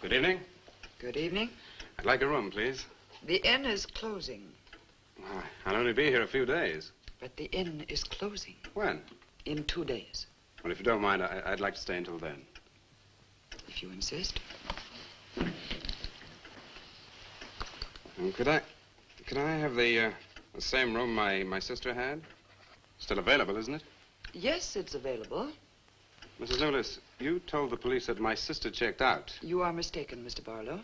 Good evening.
Good evening.
I'd like a room, please.
The inn is closing.
I'll only be here a few days.
But the inn is closing.
When?
In 2 days.
Well, if you don't mind, I'd like to stay until then.
If you insist.
Could I have the same room my sister had? Still available, isn't it?
Yes, it's available.
Mrs. Nulis, you told the police that my sister checked out.
You are mistaken, Mr. Barlow.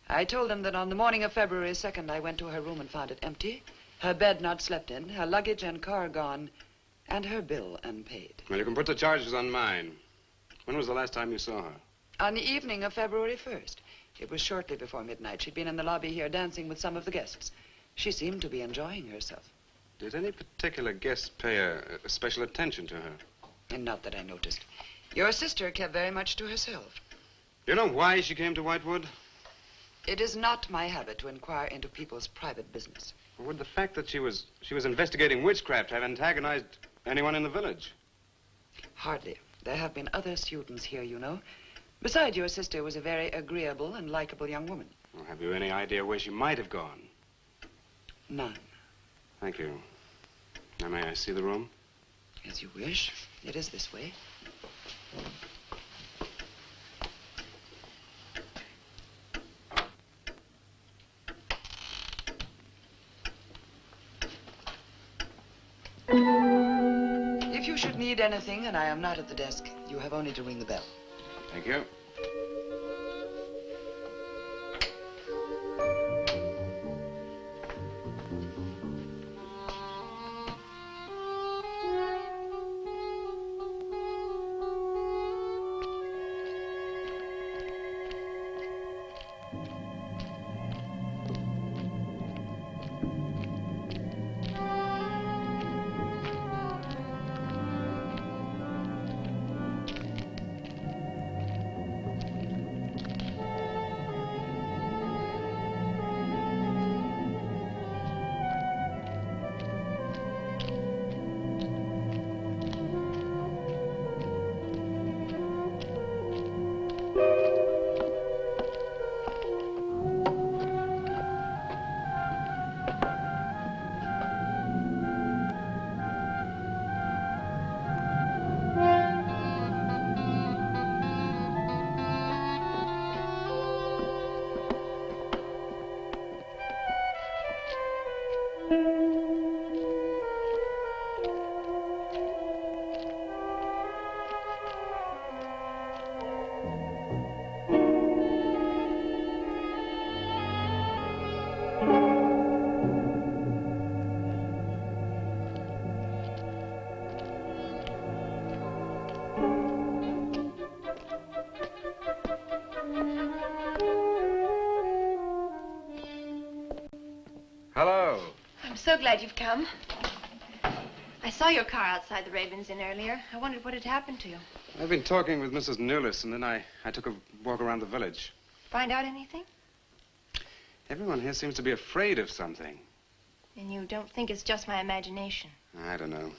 I told them that on the morning of February 2nd, I went to her room and found it empty, her bed not slept in, her luggage and car gone, and her bill unpaid.
Well, you can put the charges on mine. When was the last time you saw her?
On the evening of February 1st. It was shortly before midnight. She'd been in the lobby here dancing with some of the guests. She seemed to be enjoying herself.
Did any particular guest pay a special attention to her?
And not that I noticed. Your sister kept very much to herself.
You know why she came to Whitewood?
It is not my habit to inquire into people's private business.
Would the fact that she was investigating witchcraft have antagonized anyone in the village?
Hardly. There have been other students here, you know. Besides, your sister was a very agreeable and likable young woman.
Well, have you any idea where she might have gone?
None.
Thank you. Now, may I see the room?
As you wish. It is this way. If you should need anything and I am not at the desk, you have only to ring the bell.
Thank you.
so glad you've come. I saw your car outside the Ravens Inn earlier. I wondered what had happened to you.
I've been talking with Mrs. Newless, and then I took a walk around the village.
Find out anything?
Everyone here seems to be afraid of something.
And you don't think it's just my imagination?
I don't know.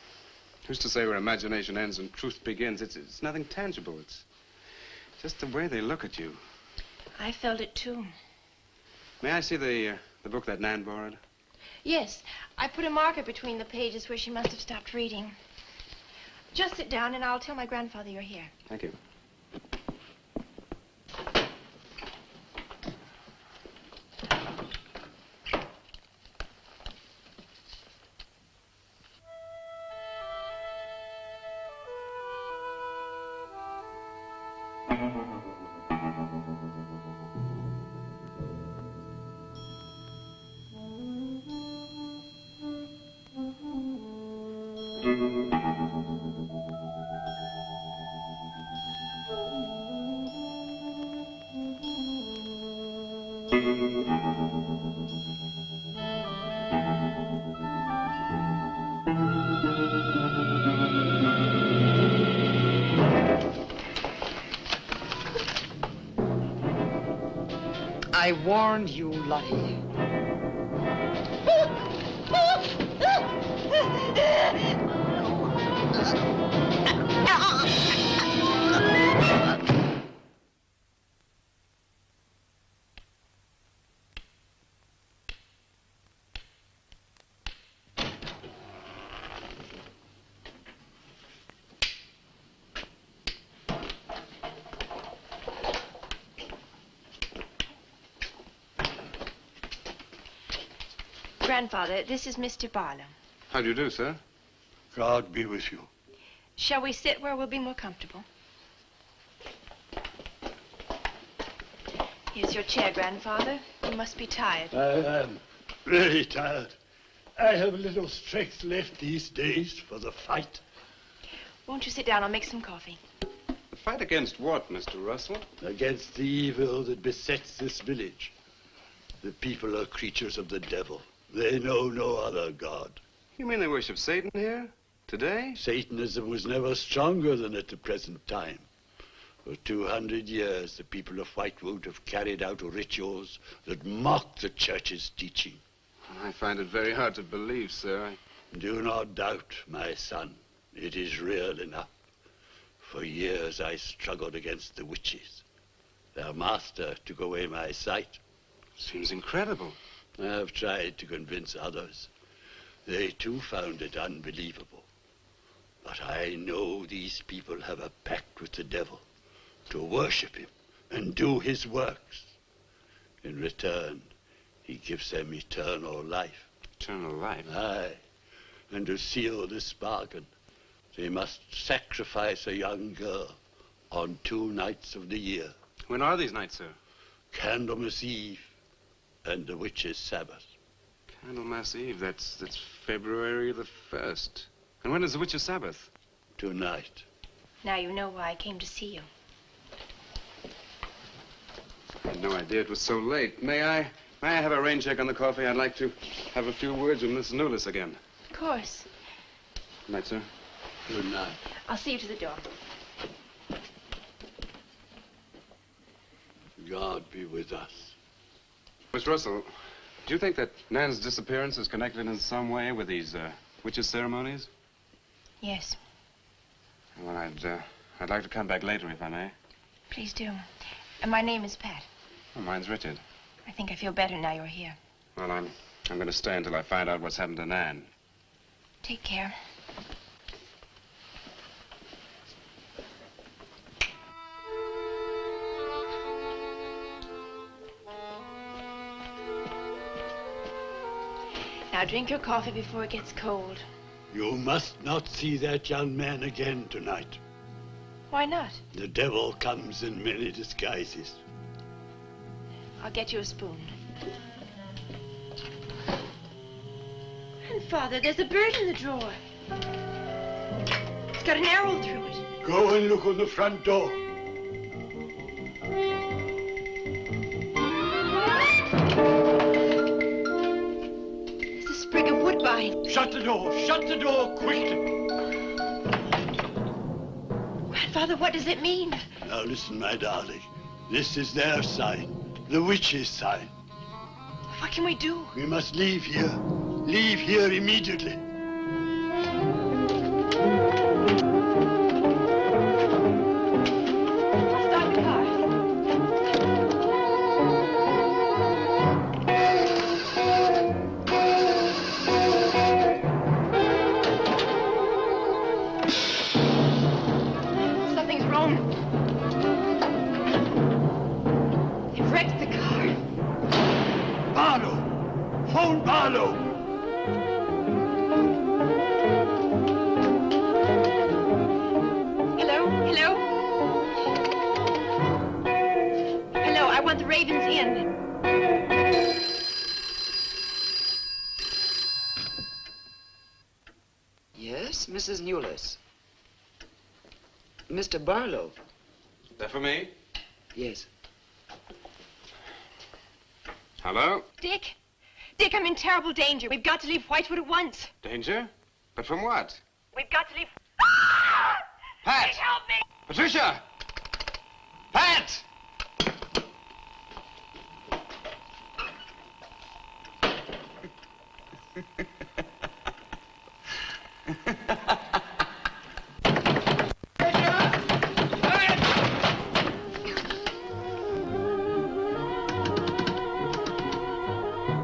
Who's to say where imagination ends and truth begins? It's nothing tangible. It's just the way they look at you.
I felt it too.
May I see the book that Nan borrowed?
Yes, I put a marker between the pages where she must have stopped reading. Just sit down and I'll tell my grandfather you're here.
Thank you.
I warned you, Lottie.
Grandfather, this is Mr. Barlow.
How do you do, sir?
God be with you.
Shall we sit where we'll be more comfortable? Here's your chair, Grandfather. You must be tired.
I am really tired. I have little strength left these days for the fight.
Won't you sit down? I'll make some coffee.
The fight against what, Mr. Russell?
Against the evil that besets this village. The people are creatures of the devil. They know no other God.
You mean they worship Satan here? Today?
Satanism was never stronger than at the present time. For 200 years, the people of Whitewood have carried out rituals that mock the church's teaching.
I find it very hard to believe, sir.
Do not doubt, my son. It is real enough. For years, I struggled against the witches. Their master took away my sight.
Seems incredible.
I have tried to convince others. They too found it unbelievable. But I know these people have a pact with the devil to worship him and do his works. In return, he gives them eternal life.
Eternal life?
Aye. And to seal this bargain, they must sacrifice a young girl on 2 nights of the year.
When are these nights, sir?
Candlemas Eve and the witch's Sabbath.
Candlemas Eve, that's February the 1st. And when is the witch's Sabbath?
Tonight.
Now you know why I came to see you.
I had no idea it was so late. May I have a rain check on the coffee? I'd like to have a few words with Miss Newless again.
Of course.
Good night, sir.
Good night.
I'll see you to the door.
God be with us.
Miss Russell, do you think that Nan's disappearance is connected in some way with these witches' ceremonies?
Yes.
Well, I'd like to come back later, if I may.
Please do. And my name is Pat.
Oh, mine's Richard.
I think I feel better now you're here.
Well, I'm going to stay until I find out what's happened to Nan.
Take care. Now drink your coffee before it gets cold.
You must not see that young man again tonight.
Why not?
The devil comes in many disguises.
I'll get you a spoon. Grandfather, there's a bird in the drawer. It's got an arrow through it.
Go and look on the front door.
It's a sprig of woodbine
Shut the door. Shut the door quickly.
Grandfather, what does it mean?
Now listen, my darling. This is their sign. The witch's sign.
What can we do?
We must leave here. Leave here immediately.
Start the car. Something's wrong. They've wrecked the car.
Barlow! Phone Barlow!
Hello? Hello? Hello, I want the Ravens Inn.
Yes, Mrs. Newless. Mr. Barlow.
That for me?
Yes.
Hello?
Dick? Dick, I'm in terrible danger. We've got to leave Whitewood at once.
Danger? But from what?
We've got to leave...
Pat!
Dick, help me!
Patricia! Pat!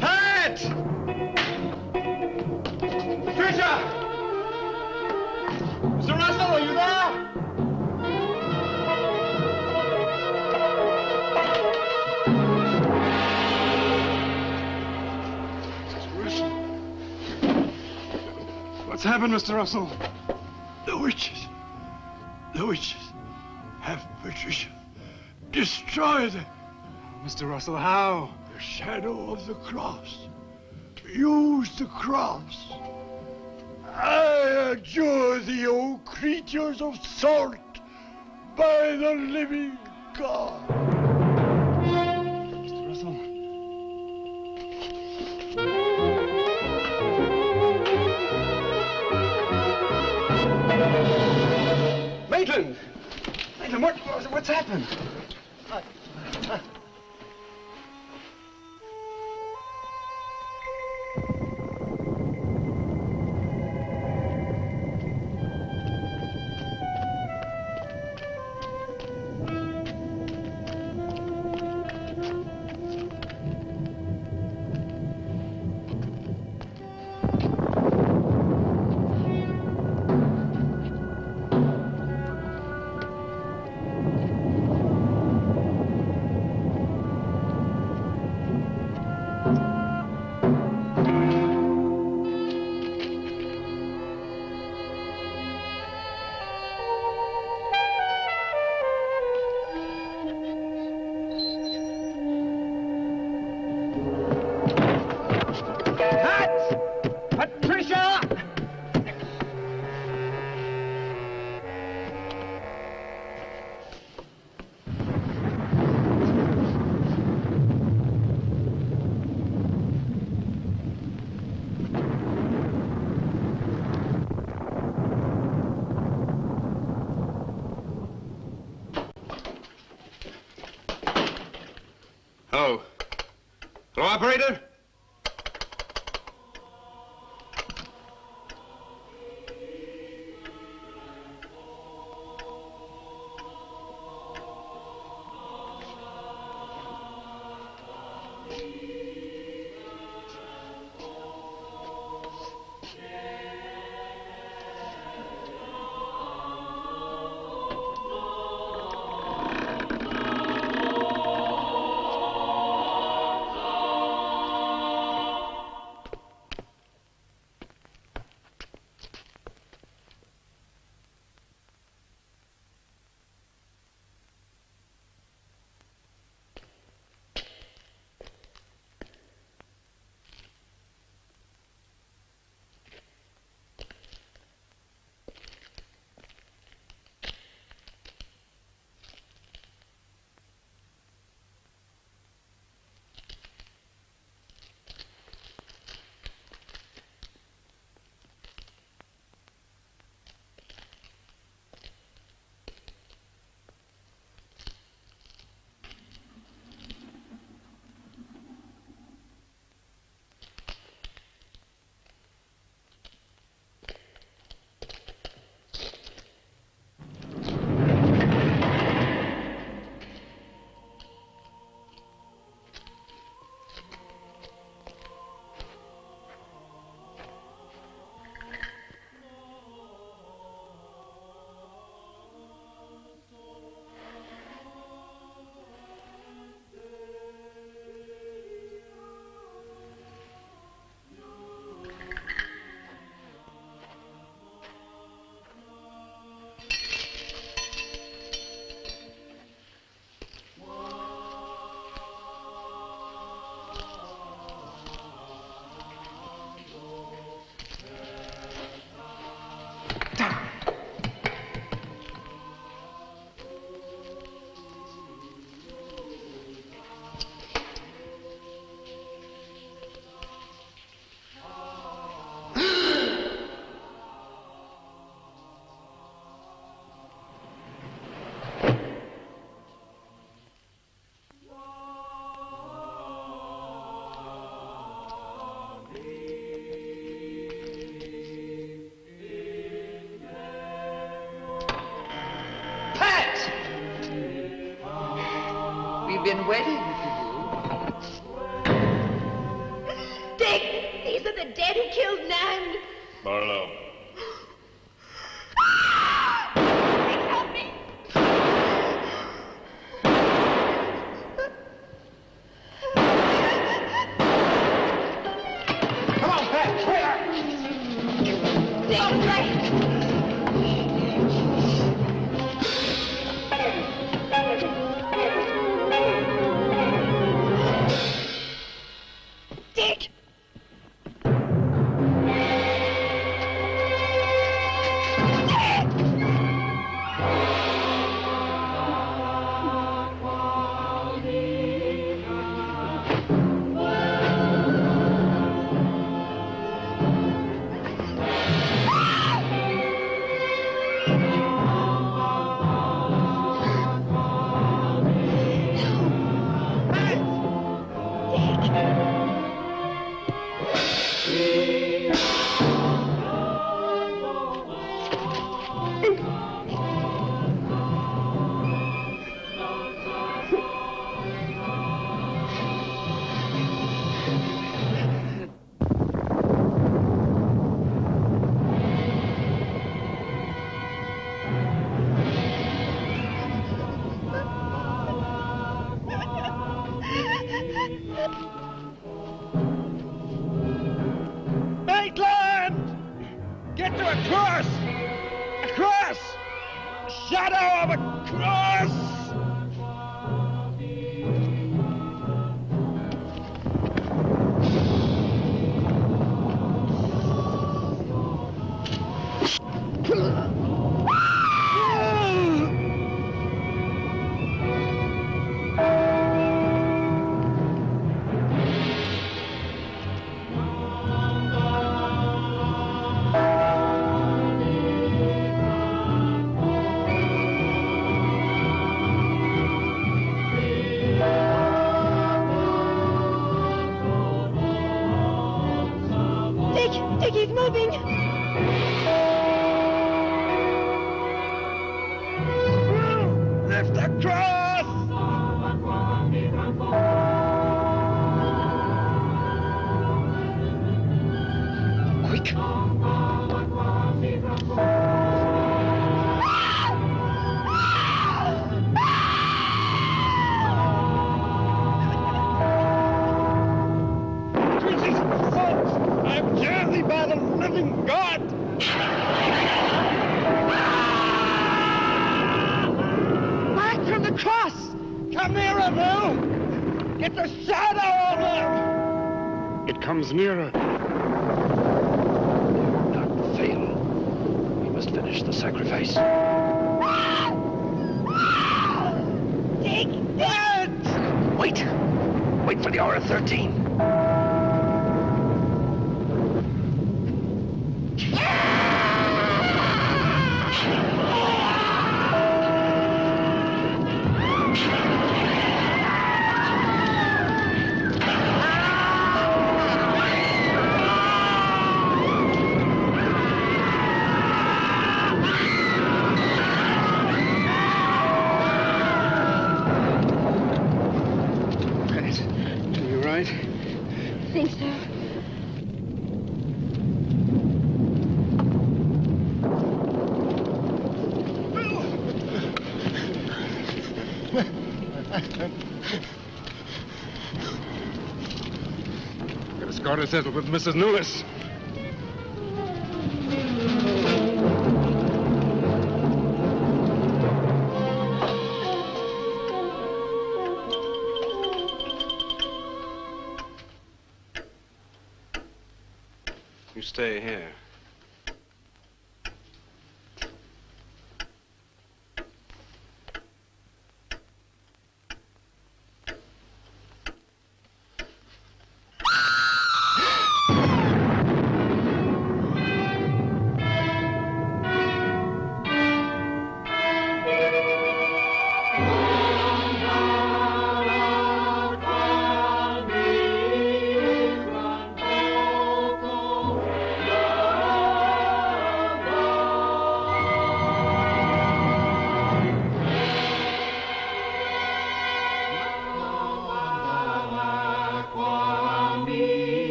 Pat! Patricia! Mr. Russell, are you there?
What's happened, Mr. Russell? The witches. The witches have Patricia. Destroy them.
Mr. Russell, how?
The shadow of the cross. Use the cross. I adjure thee, O creatures of salt, by the living God.
Mr. Russell.
Maitland! Maitland, what's happened? Hello. Hello, operator?
been waiting for
Dick, these are the dead who killed Nan.
Barlow.
Dick, help me.
Come on, Pat. Quicker.
Dick, wait. Dick!
Maitland! Get to a cross! A cross! A shadow of a cross!
Dick, he's moving.
Lift the cross! Quick! Jesus! I dare thee by the living God! Back from the cross! Come nearer, Bill! Get the shadow on them!
It comes nearer.
Not fail. We must finish the sacrifice.
Dick!
Wait! Wait for the hour of 13.
I think so.
Got a score to settle with Mrs. Lewis.
You stay here.